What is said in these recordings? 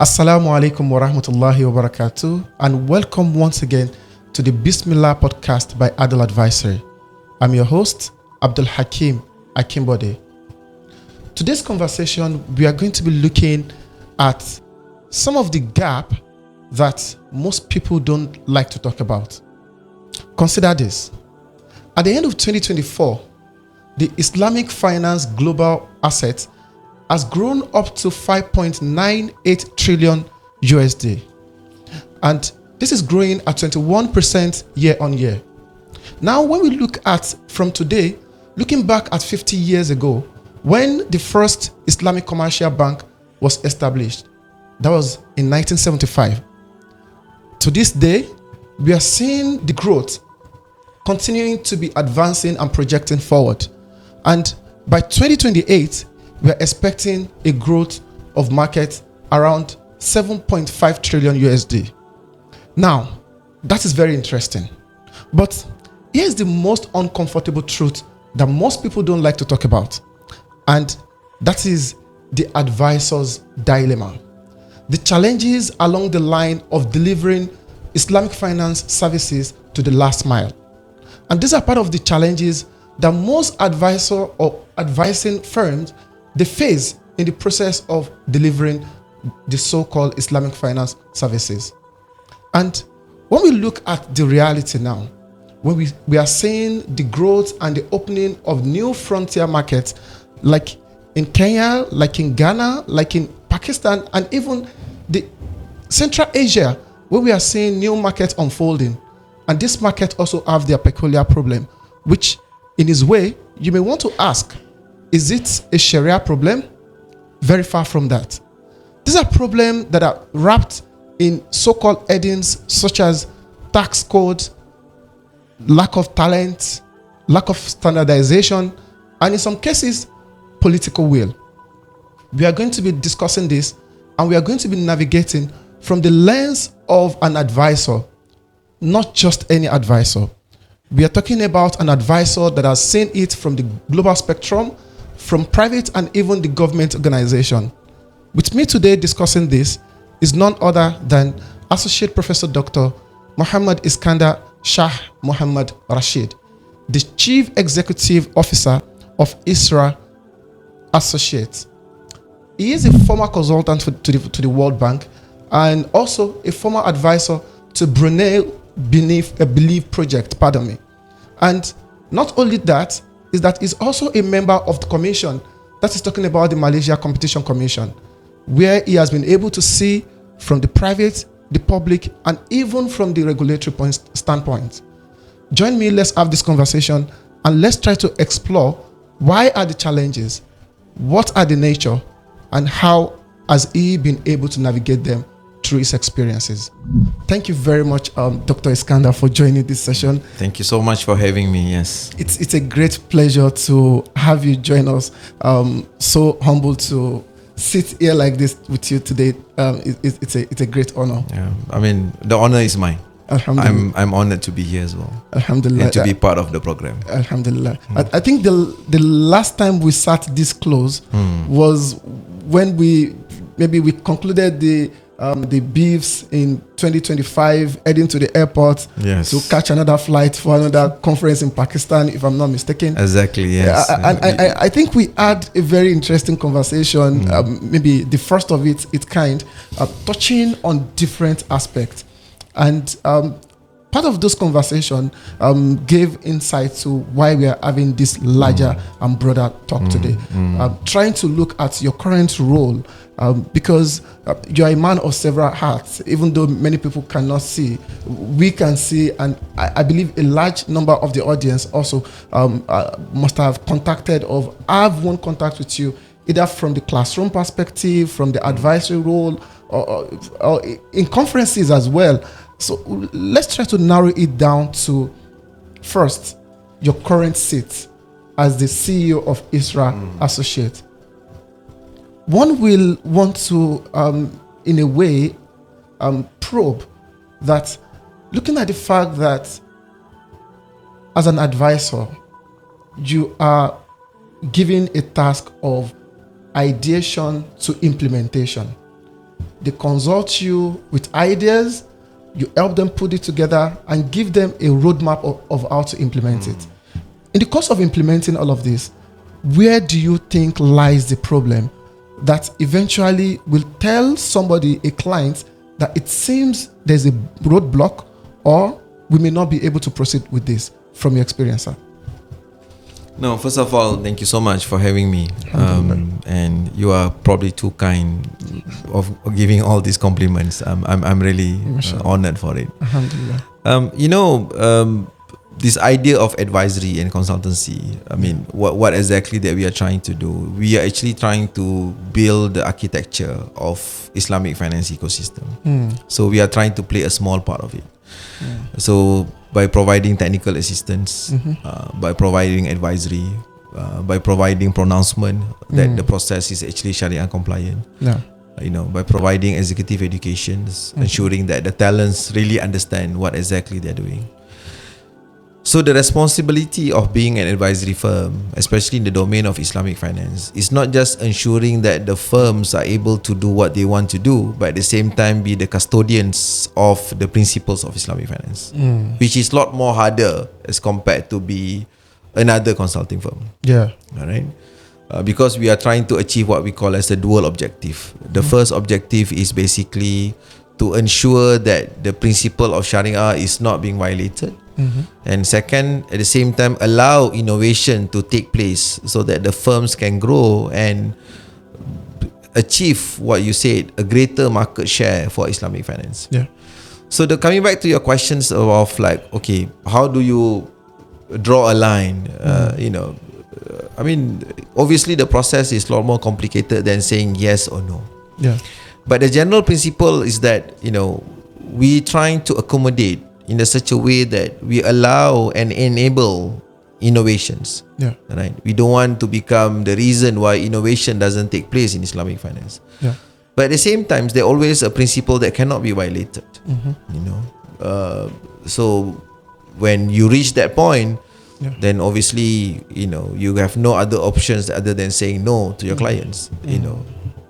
Assalamu alaikum wa rahmatullahi wa barakatuh, and welcome once again to the Bismillah podcast by Adult Advisory. I'm your host, AbdulAkeem Akinbode. Today's conversation, we are going to be looking at some of the gap that most people don't like to talk about. Consider this. At the end of 2024, the Islamic finance global assets has grown up to 5.98 trillion USD. And this is growing at 21% year on year. Now, when we look at from today, looking back at 50 years ago, when the first Islamic commercial bank was established, that was in 1975. To this day, we are seeing the growth continuing to be advancing and projecting forward. And by 2028, we are expecting a growth of market around 7.5 trillion USD. Now, that is very interesting. But here's the most uncomfortable truth that most people don't like to talk about. And that is the advisor's dilemma. The challenges along the line of delivering Islamic finance services to the last mile. And these are part of the challenges that most advisor or advising firms they face in the process of delivering the so-called Islamic finance services. And when we look at the reality now, when we are seeing the growth and the opening of new frontier markets, like in Kenya, like in Ghana, like in Pakistan, and even the Central Asia, where we are seeing new markets unfolding. And this market also have their peculiar problem, which in its way, you may want to ask, is it a Sharia problem? Very far from that. These are problems that are wrapped in so-called headings such as tax codes, lack of talent, lack of standardization, and in some cases, political will. We are going to be discussing this, and we are going to be navigating from the lens of an advisor, not just any advisor. We are talking about an advisor that has seen it from the global spectrum, from private and even the government organization. With me today discussing this is none other than Associate Professor Dr. Muhammad Eskandar Shah Muhammad Rashid, the Chief Executive Officer of ISRA Associates. He is a former consultant to the World Bank and also a former advisor to Brunei Belief Project, And not only that, is that he's also a member of the commission that is talking about the Malaysia Competition Commission, where he has been able to see from the private, the public, and even from the regulatory standpoint. Join me, let's have this conversation, and let's try to explore why are the challenges, what are the nature, and how has he been able to navigate them through his experiences. Thank you very much, Dr. Eskandar, for joining this session. Thank you so much for having me. Yes, it's a great pleasure to have you join us. So humbled to sit here like this with you today. It's a great honor. Yeah, I mean the honor is mine. Alhamdulillah. I'm honored to be here as well. Alhamdulillah. And to be part of the program. Alhamdulillah. I think the last time we sat this close was when we concluded the beefs in 2025, heading to the airport to catch another flight for another conference in Pakistan, if I'm not mistaken. Exactly, yes. I think we had a very interesting conversation, maybe the first of its kind, touching on different aspects. And part of those conversation gave insight to why we are having this larger and broader talk today. Trying to look at your current role, because you are a man of several hats. Even though many people cannot see, we can see, and I believe a large number of the audience also must have contacted or have one contact with you, either from the classroom perspective, from the advisory role, or in conferences as well. So let's try to narrow it down to, first, your current seat as the CEO of ISRA Associates. One will want to, in a way, probe that, looking at the fact that as an advisor, you are given a task of ideation to implementation. They consult you with ideas, you help them put it together and give them a roadmap of how to implement it. In the course of implementing all of this, where do you think lies the problem that eventually will tell somebody, a client, that it seems there's a roadblock or we may not be able to proceed with this, from your experience, sir? No, first of all, thank you so much for having me. And you are probably too kind of giving all these compliments. I'm really honored for it. Alhamdulillah. This idea of advisory and consultancy, I mean, what exactly that we are trying to do? We are actually trying to build the architecture of Islamic finance ecosystem. So we are trying to play a small part of it. So by providing technical assistance, by providing advisory, by providing pronouncement that the process is actually Sharia compliant. By providing executive educations, ensuring that the talents really understand what exactly they're doing. So the responsibility of being an advisory firm, especially in the domain of Islamic finance, is not just ensuring that the firms are able to do what they want to do, but at the same time be the custodians of the principles of Islamic finance, which is a lot more harder as compared to be another consulting firm. All right. Because we are trying to achieve what we call as a dual objective. The first objective is basically to ensure that the principle of Sharia is not being violated. And second, at the same time, allow innovation to take place so that the firms can grow and achieve what you said, a greater market share for Islamic finance. So coming back to your questions of like, okay, how do you draw a line? I mean, obviously the process is a lot more complicated than saying yes or no. But the general principle is that, we trying to accommodate in such a way that we allow and enable innovations. Right? We don't want to become the reason why innovation doesn't take place in Islamic finance. But at the same time, there's always a principle that cannot be violated. So when you reach that point, then obviously, you have no other options other than saying no to your clients.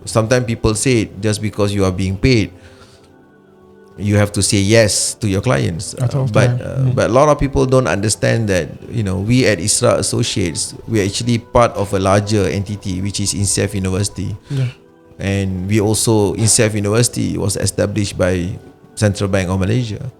Sometimes people say just because you are being paid, you have to say yes to your clients. But a lot of people don't understand that, we at ISRA Associates, we're actually part of a larger entity, which is INSEF University. And we also, INSEF University was established by Central Bank of Malaysia.